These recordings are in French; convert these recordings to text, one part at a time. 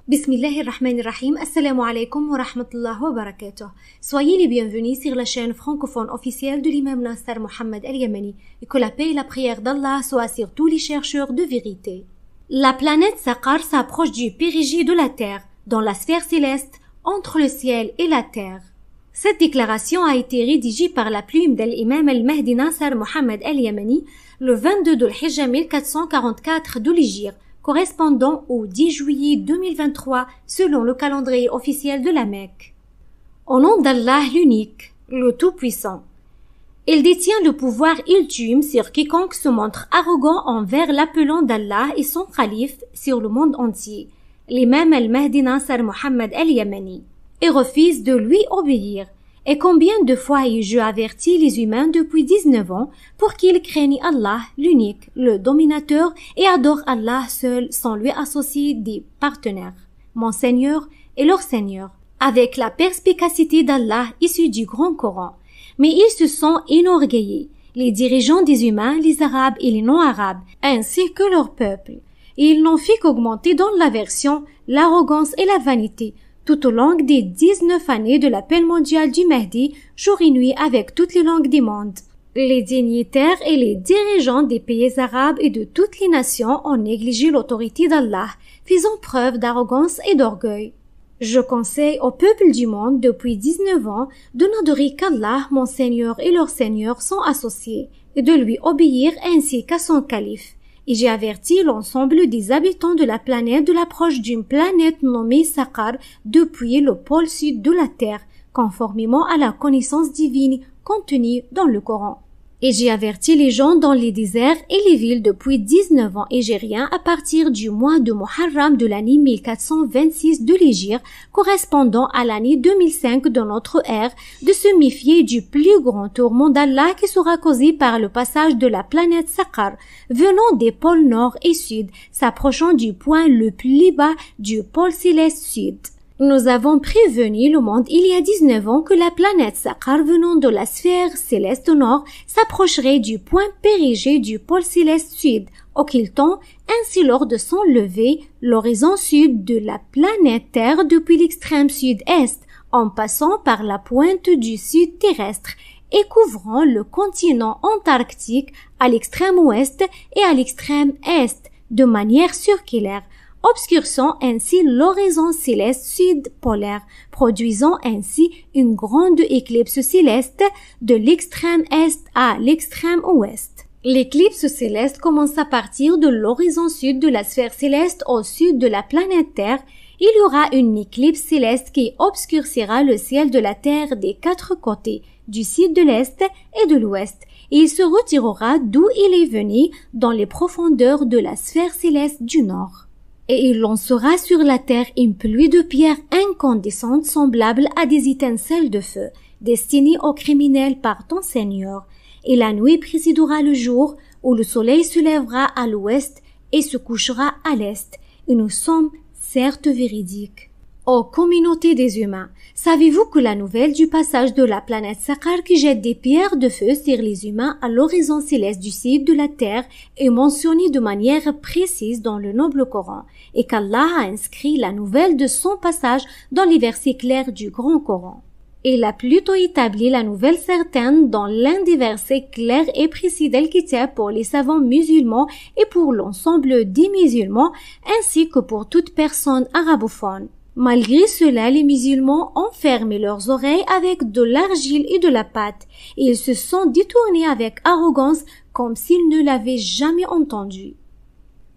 Bismillahirrahmanirrahim. Assalamu alaikum wa rahmatullahi wa barakatuh. Soyez les bienvenus sur la chaîne francophone officielle de l'imam Nasser Mohammed Al-Yamani et que la paix et la prière d'Allah soient sur tous les chercheurs de vérité. La planète Saqar s'approche du périgée de la Terre, dans la sphère céleste, entre le ciel et la Terre. Cette déclaration a été rédigée par la plume de l'imam Al-Mahdi Nasser Mohammed Al-Yamani le 22 de l'Hijja 1444 de l'Hégire, correspondant au 10 juillet 2023 selon le calendrier officiel de la Mecque. Au nom d'Allah l'unique, le Tout-Puissant. Il détient le pouvoir ultime sur quiconque se montre arrogant envers l'appelant d'Allah et son calife sur le monde entier, l'imam Al-Mahdi Nasser Mohammed Al-Yamani, et refuse de lui obéir. Et combien de fois ai-je averti les humains depuis 19 ans pour qu'ils craignent Allah, l'unique, le dominateur, et adorent Allah seul sans lui associer des partenaires, mon Seigneur et leur Seigneur, avec la perspicacité d'Allah issue du Grand Coran. Mais ils se sont enorgueillis, les dirigeants des humains, les Arabes et les non-Arabes, ainsi que leur peuple. Et ils n'ont fait qu'augmenter dans l'aversion, l'arrogance et la vanité, tout au long des 19 années de l'appel mondial du Mahdi, jour et nuit avec toutes les langues du monde. Les dignitaires et les dirigeants des pays arabes et de toutes les nations ont négligé l'autorité d'Allah, faisant preuve d'arrogance et d'orgueil. Je conseille au peuple du monde depuis 19 ans de n'adorer qu'Allah, mon Seigneur et leur Seigneur sont associés, et de lui obéir ainsi qu'à son calife. Et j'ai averti l'ensemble des habitants de la planète de l'approche d'une planète nommée Saqar depuis le pôle sud de la Terre, conformément à la connaissance divine contenue dans le Coran. Et j'ai averti les gens dans les déserts et les villes depuis 19 ans hégériens à partir du mois de Muharram de l'année 1426 de l'Hégire, correspondant à l'année 2005 de notre ère, de se méfier du plus grand tourment d'Allah qui sera causé par le passage de la planète Saqar, venant des pôles nord et sud, s'approchant du point le plus bas du pôle céleste sud. Nous avons prévenu le monde il y a 19 ans que la planète Saqar venant de la sphère céleste nord s'approcherait du point périgée du pôle céleste sud, occultant ainsi lors de son lever l'horizon sud de la planète Terre depuis l'extrême sud-est, en passant par la pointe du sud terrestre et couvrant le continent antarctique à l'extrême ouest et à l'extrême est de manière circulaire, obscurcissant ainsi l'horizon céleste sud-polaire, produisant ainsi une grande éclipse céleste de l'extrême est à l'extrême ouest. L'éclipse céleste commence à partir de l'horizon sud de la sphère céleste au sud de la planète Terre. Il y aura une éclipse céleste qui obscurcira le ciel de la Terre des quatre côtés, du sud de l'est et de l'ouest, et il se retirera d'où il est venu dans les profondeurs de la sphère céleste du nord. Et il lancera sur la terre une pluie de pierres incandescentes semblables à des étincelles de feu, destinées aux criminels par ton Seigneur. Et la nuit précédera le jour, où le soleil se lèvera à l'ouest et se couchera à l'est. Et nous sommes certes véridiques. Ô communauté des humains, savez-vous que la nouvelle du passage de la planète Saqar qui jette des pierres de feu sur les humains à l'horizon céleste du sud de la Terre est mentionnée de manière précise dans le noble Coran et qu'Allah a inscrit la nouvelle de son passage dans les versets clairs du Grand Coran. Il a plutôt établi la nouvelle certaine dans l'un des versets clairs et précis d'Al-Kitab pour les savants musulmans et pour l'ensemble des musulmans ainsi que pour toute personne arabophone. Malgré cela, les musulmans ont fermé leurs oreilles avec de l'argile et de la pâte, et ils se sont détournés avec arrogance comme s'ils ne l'avaient jamais entendu.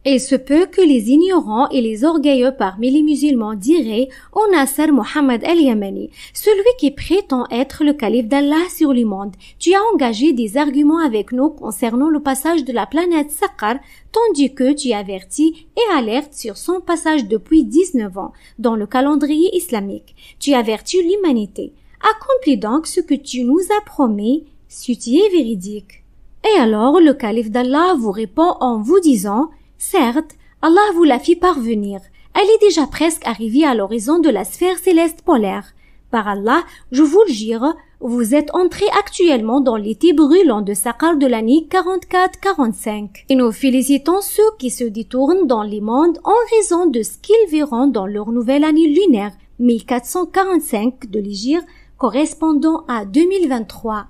Il se peut que les ignorants et les orgueilleux parmi les musulmans diraient au Nasser Mohammed Al-Yamani, celui qui prétend être le calife d'Allah sur le monde, tu as engagé des arguments avec nous concernant le passage de la planète Saqar, tandis que tu avertis et alertes sur son passage depuis 19 ans dans le calendrier islamique. Tu avertis l'humanité. Accomplis donc ce que tu nous as promis, si tu es véridique. Et alors le calife d'Allah vous répond en vous disant: certes, Allah vous l'a fait parvenir. Elle est déjà presque arrivée à l'horizon de la sphère céleste polaire. Par Allah, je vous le jure, Vous êtes entré actuellement dans l'été brûlant de Saqar de l'année 44-45. Et nous félicitons ceux qui se détournent dans les mondes en raison de ce qu'ils verront dans leur nouvelle année lunaire 1445 de l'Hégire correspondant à 2023.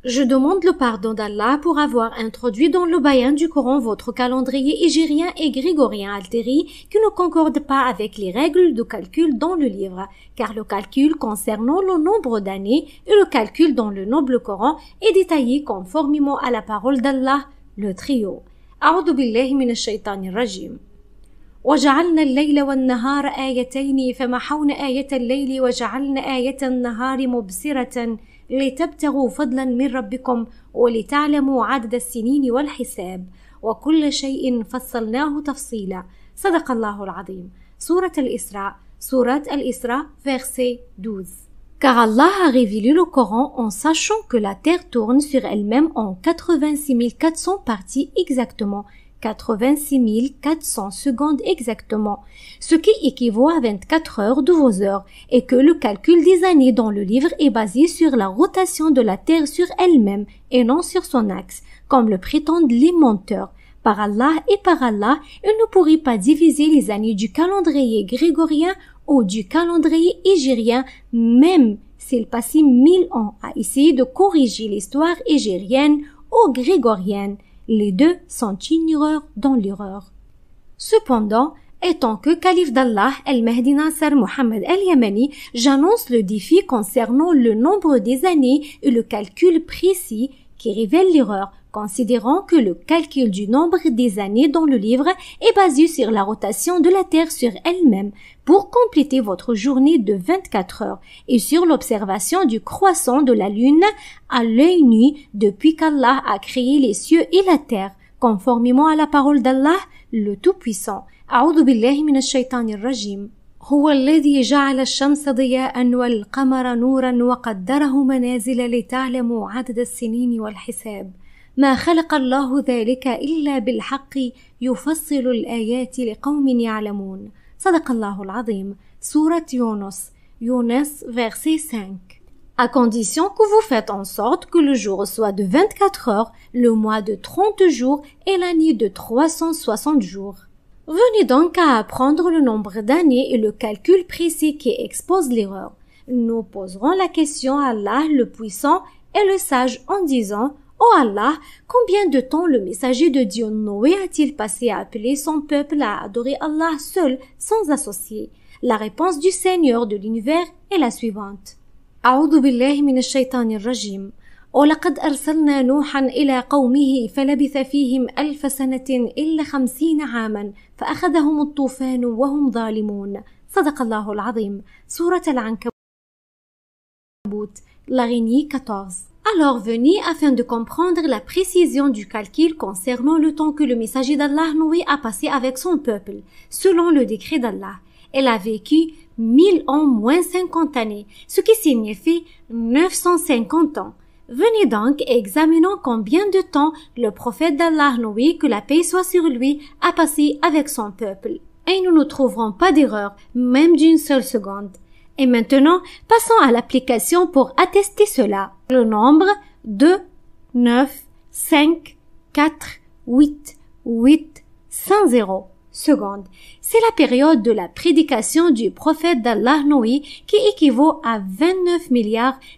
Je demande le pardon d'Allah pour avoir introduit dans le bayan du Coran votre calendrier hégirien et grégorien altéré qui ne concorde pas avec les règles de calcul dans le livre, car le calcul concernant le nombre d'années et le calcul dans le noble Coran est détaillé conformément à la parole d'Allah, le trio. A'udhu billahi minash shaitanir rajim. وجعلنا الليل والنهار آيتين فمحونا آية الليل وجعلنا آية النهار مبصرة لتبتغوا فضلا من ربكم ولتعلموا عدد السنين والحساب وكل شيء فصلناه تفصيلا صدق الله العظيم. Sourate Al-Isra, verset 12. Car Allah a révélé le Coran en sachant que la terre tourne sur elle-même en 86 400 parties exactement, 86 400 secondes exactement, ce qui équivaut à 24 heures de vos heures, et que le calcul des années dans le livre est basé sur la rotation de la Terre sur elle-même et non sur son axe, comme le prétendent les menteurs. Par Allah et par Allah, il ne pourrait pas diviser les années du calendrier grégorien ou du calendrier hégirien, même s'il passait 1000 ans à essayer de corriger l'histoire hégirienne ou grégorienne. Les deux sont une erreur dans l'erreur. Cependant, étant que calife d'Allah, Al-Mahdi Nasser Mohammed Al-Yamani, j'annonce le défi concernant le nombre des années et le calcul précis qui révèle l'erreur, considérant que le calcul du nombre des années dans le livre est basé sur la rotation de la Terre sur elle-même pour compléter votre journée de 24 heures et sur l'observation du croissant de la lune à l'œil nu depuis qu'Allah a créé les cieux et la terre, conformément à la parole d'Allah, le Tout-Puissant. A'udhu billahi minash shaitanir rajim. هو الذي جعل الشمس ضياء والقمر نورا وقدره منازل لتعلموا عدد السنين والحساب ما خلق الله ذلك إلا بالحق يفصل الآيات لقوم يعلمون صدق الله العظيم. Sourate Yunus, verset 5. À condition que vous faites en sorte que le jour soit de 24 heures, le mois de 30 jours et l'année de 360 jours. Venez donc à apprendre le nombre d'années et le calcul précis qui expose l'erreur. Nous poserons la question à Allah le puissant et le sage en disant: Oh Allah, combien de temps le messager de Dieu Noé a-t-il passé à appeler son peuple à adorer Allah seul, sans associé? La réponse du Seigneur de l'univers est la suivante. A'udhu billahi minash shaitanir rajim. ولقد أرسلنا نوحا إلى قومه فلبث فيهم 1000 سنة إلا 50 عاما فأخذهم الطوفان وهم ظالمون صدق الله العظيم. Sourate Al-Ankabut, l'araignée 14. Alors venez afin de comprendre la précision du calcul concernant le temps que le messager d'Allah Noé a passé avec son peuple, selon le décret d'Allah. Elle a vécu 1000 ans moins 50 années, ce qui signifie 950 ans. Venez donc et examinons combien de temps le prophète d'Allah Noé, que la paix soit sur lui, a passé avec son peuple. Et nous ne trouverons pas d'erreur, même d'une seule seconde. Et maintenant, passons à l'application pour attester cela. Le nombre 2, 9, 5, 4, 8, 8, 100 secondes. C'est la période de la prédication du prophète d'Allah Noé qui équivaut à 29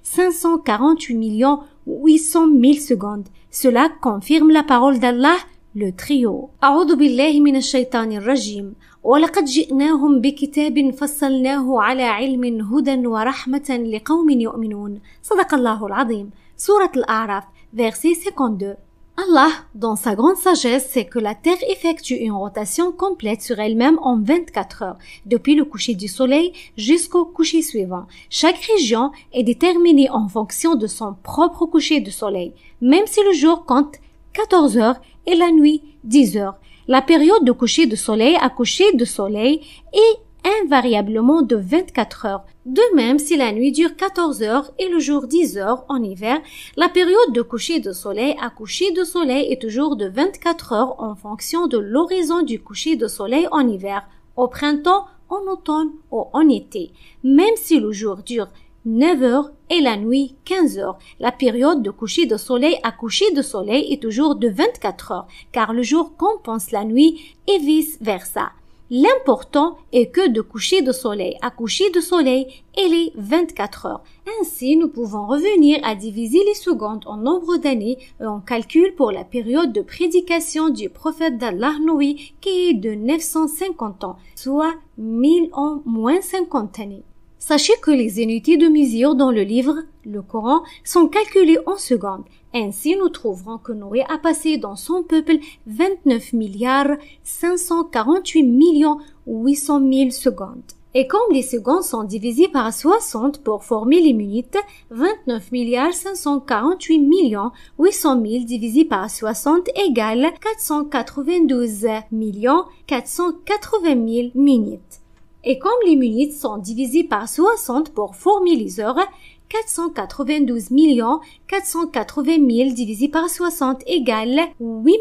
548 800 000 secondes. Cela confirme la parole d'Allah, le trio. A'udhu billahi minash shaitanir rajim. ولقد جئناهم بكتاب فصلناه على علم هدى ورحمة لقوم يؤمنون صدق الله العظيم. Sourate Al-A'raf, verset 52. Allah, dans sa grande sagesse, sait que la Terre effectue une rotation complète sur elle-même en 24 heures, depuis le coucher du soleil jusqu'au coucher suivant. Chaque région est déterminée en fonction de son propre coucher de soleil, même si le jour compte 14 heures et la nuit 10 heures. La période de coucher de soleil à coucher de soleil est invariablement de 24 heures. De même, si la nuit dure 14 heures et le jour 10 heures en hiver, la période de coucher de soleil à coucher de soleil est toujours de 24 heures en fonction de l'horizon du coucher de soleil en hiver, au printemps, en automne ou en été. Même si le jour dure 9 heures et la nuit 15 heures. La période de coucher de soleil à coucher de soleil est toujours de 24 heures, car le jour compense la nuit et vice-versa. L'important est que de coucher de soleil à coucher de soleil, elle est 24 heures. Ainsi, nous pouvons revenir à diviser les secondes en nombre d'années et on calcule pour la période de prédication du prophète d'Allah Noé qui est de 950 ans, soit 1000 ans moins 50 années. Sachez que les unités de mesure dans le livre, le Coran, sont calculées en secondes. Ainsi, nous trouverons que Noé a passé dans son peuple 29 milliards 548 millions 800 000 secondes. Et comme les secondes sont divisées par 60 pour former les minutes, 29 milliards 548 millions 800 000 divisé par 60 égale 492 millions 480 000 minutes. Et comme les minutes sont divisées par 60 pour former les heures, 492 millions 480 000 divisé par 60 égale 8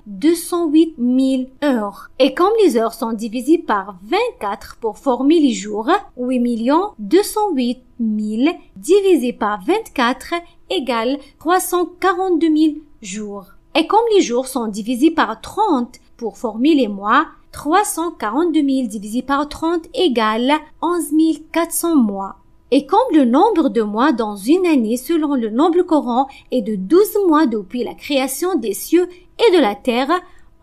208 000 heures. Et comme les heures sont divisées par 24 pour former les jours, 8 208 000 divisé par 24 égale 342 000 jours. Et comme les jours sont divisés par 30 pour former les mois, 342 000 divisé par 30 égale 11 400 mois. Et comme le nombre de mois dans une année selon le nombre Coran est de 12 mois depuis la création des cieux et de la terre,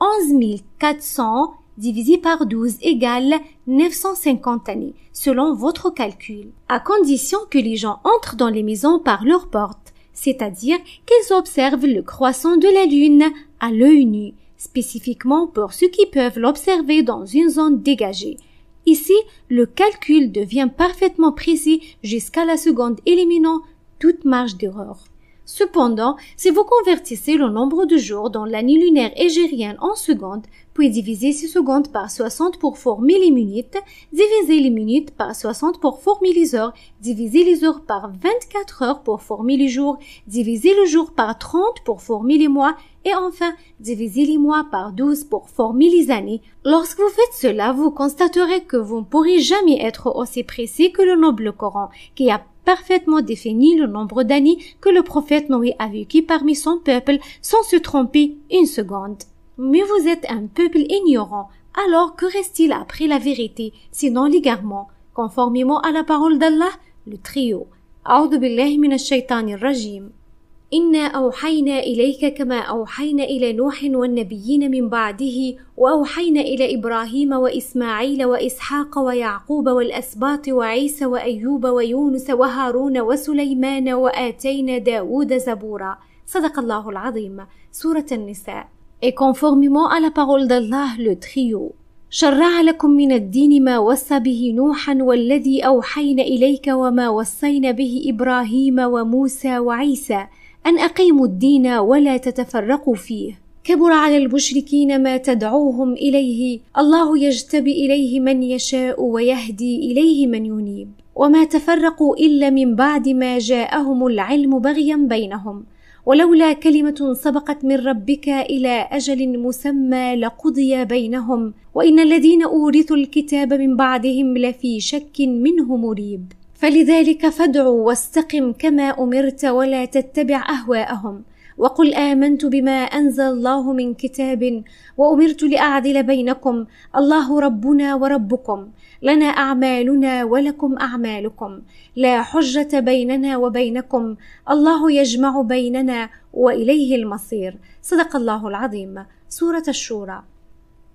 11 400 divisé par 12 égale 950 années, selon votre calcul, à condition que les gens entrent dans les maisons par leurs portes, c'est-à-dire qu'ils observent le croissant de la lune à l'œil nu, spécifiquement pour ceux qui peuvent l'observer dans une zone dégagée. Ici, le calcul devient parfaitement précis jusqu'à la seconde éliminant toute marge d'erreur. Cependant, si vous convertissez le nombre de jours dans l'année lunaire égérienne en secondes, puis divisez ces secondes par 60 pour former les minutes, divisez les minutes par 60 pour former les heures, divisez les heures par 24 heures pour former les jours, divisez le jour par 30 pour former les mois, et enfin, divisez les mois par 12 pour former les années. Lorsque vous faites cela, vous constaterez que vous ne pourrez jamais être aussi précis que le noble Coran, qui a parfaitement défini le nombre d'années que le prophète Noé a vécu parmi son peuple sans se tromper une seconde. Mais vous êtes un peuple ignorant, alors que reste-t-il après la vérité, sinon l'égarement, conformément à la parole d'Allah, le trio. A'udhu billahi minash shaitanir rajim. إنا أوحينا إليك كما أوحينا إلى نوح والنبيين من بعده وأوحينا إلى إبراهيم وإسماعيل وإسحاق ويعقوب والأسباط وعيسى وأيوب ويونس وهارون وسليمان وآتينا داود زبورا. صدق الله العظيم. سورة النساء. Et conformément à la parole d'Allah, le trio. شرع لكم من الدين ما وصى به نوحا والذي أوحينا إليك وما وصينا به إبراهيم وموسى وعيسى أن أقيموا الدين ولا تتفرقوا فيه. كبر على المشركين ما تدعوهم إليه، الله يجتبي إليه من يشاء ويهدي إليه من ينيب، وما تفرقوا إلا من بعد ما جاءهم العلم بغيا بينهم، ولولا كلمة سبقت من ربك إلى أجل مسمى لقضي بينهم، وإن الذين أورثوا الكتاب من بعدهم لفي شك منه مريب. فلذلك فادع واستقم كما أمرت ولا تتبع أهواءهم، وقل آمنت بما أنزل الله من كتاب وأمرت لأعدل بينكم، الله ربنا وربكم، لنا أعمالنا ولكم أعمالكم، لا حجة بيننا وبينكم، الله يجمع بيننا وإليه المصير. صدق الله العظيم. سورة الشورى.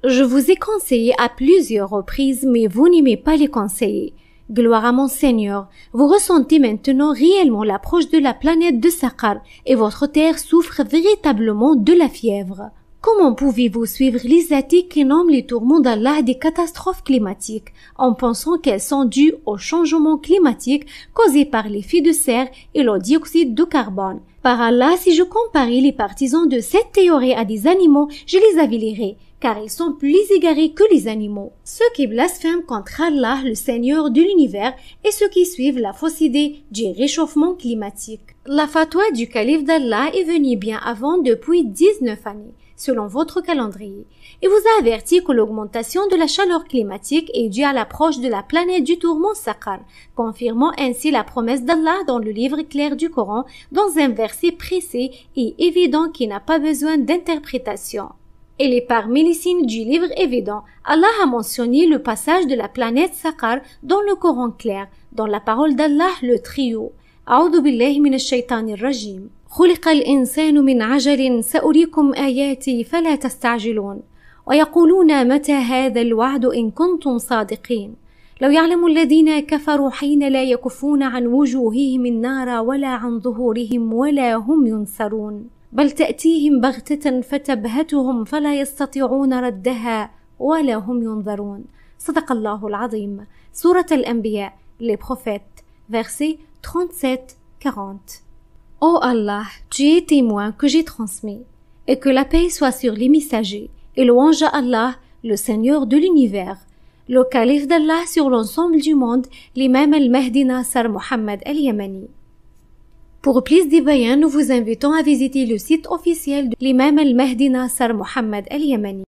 Je vous ai conseillé à plusieurs reprises, mais vous n'aimez pas les conseiller. Gloire à mon Seigneur, vous ressentez maintenant réellement l'approche de la planète de Saqar et votre terre souffre véritablement de la fièvre. Comment pouvez-vous suivre les athées qui nomment les tourments d'Allah des catastrophes climatiques en pensant qu'elles sont dues au changement climatique causé par l'effet de serre et le dioxyde de carbone? Par Allah, si je comparais les partisans de cette théorie à des animaux, je les avilerais, car ils sont plus égarés que les animaux. Ceux qui blasphèment contre Allah, le Seigneur de l'univers, et ceux qui suivent la fausse idée du réchauffement climatique. La fatwa du calife d'Allah est venue bien avant depuis 19 années, selon votre calendrier. et vous avertit que l'augmentation de la chaleur climatique est due à l'approche de la planète du tourment Saqar, confirmant ainsi la promesse d'Allah dans le livre clair du Coran dans un verset précis et évident qui n'a pas besoin d'interprétation. Elle est parmi les signes du livre évident. Allah a mentionné le passage de la planète Saqar dans le Coran clair, dans la parole d'Allah le trio. أعوذ بالله من الشيطان الرجيم. خلق الإنسان من عجل سأريكم آياتي فلا تستعجلون ويقولون متى هذا الوعد إن كنتم صادقين لو يعلم الذين كفروا حين لا يكفون عن وجوههم النار ولا عن ظهورهم ولا هم ينصرون بل تأتيهم بغتة فتبهتهم فلا يستطيعون ردها ولا هم ينظرون. صدق الله العظيم. سورة الأنبياء, les prophètes, versets 37-40. Ô Allah, tu es témoin que j'ai transmis, et que la paix soit sur les messagers, et louange à Allah, le Seigneur de l'univers, le calife d'Allah sur l'ensemble du monde, l'imam al-Mahdi Nasser Mohammed al-Yamani. Pour plus de bayans, nous vous invitons à visiter le site officiel de l'imam al-Mahdi Nasser Mohammed al-Yamani.